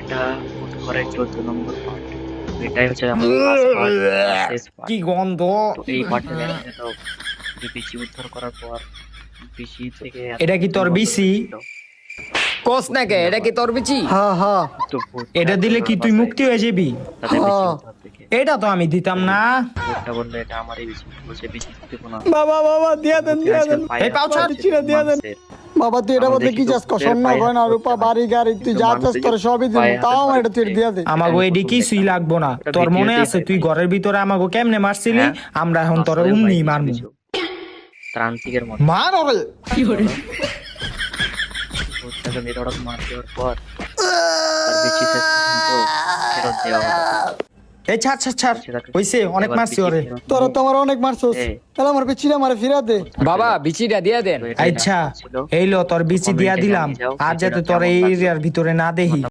এটা ঘরের 14 নম্বর পার্ট। এটাই হচ্ছে আমাদের লাস্ট পার্ট, শেষ পার্ট। কি গন্ধ! তো এই পার্টে দেখা যেত যে বিচি উদ্ধার করার পর বিচি থেকে এটা কি তোর গন্ধ বিচি? বেরোচ্ছিল। কোস না কে এটা কি তোর বিচি? হ্যাঁ হ্যাঁ তো ভূত এটা দিলে কি তুই মুক্তি হয়ে যাবি? তাদের বিচি হ্যাঁ। উদ্ধার থেকে এটা তো আমি দিতাম না। ভূতটা বললো এটা আমারই বিচি, বলছে বিচি দেবো না। বাবা বাবা দিয়া দেন দিয়া দেন এই পাও ছাড়, চিরা দিয়া দেন। বাবা তুই এটা বলতে কি চাস কর? স্বর্ণ গয়না রূপা বাড়ি গাড়ি তুই যা চাস তোর সবই দিন, তাও আমার এটা তুই দিয়া দে। আমাকে এডি কিছুই লাগবো না। তোর মনে আছে তুই ঘরের ভিতরে আমাকে কেমনে মারছিলি? আমরা এখন তোর উমনি মারমু। ত্রান্তিকের মতো মার ওরে! ভূতটাকে মেরে মার দেওয়ার পর তার বিচি শেষ পর্যন্ত ফেরত দেওয়া হলো। এই ছাড় ছাড় ছাড়, হইছে অনেক মারছি ওরে। তোরা তো আমার অনেক মারছস, তাহলে আমার পিছিয়ে আমারে ফিরা দে। বাবা বিচিটা দিয়া দেন। আচ্ছা এই লো তোর বিচি দিয়া দিলাম, আর যাতে তোর এই এরিয়ার ভিতরে না দেখি।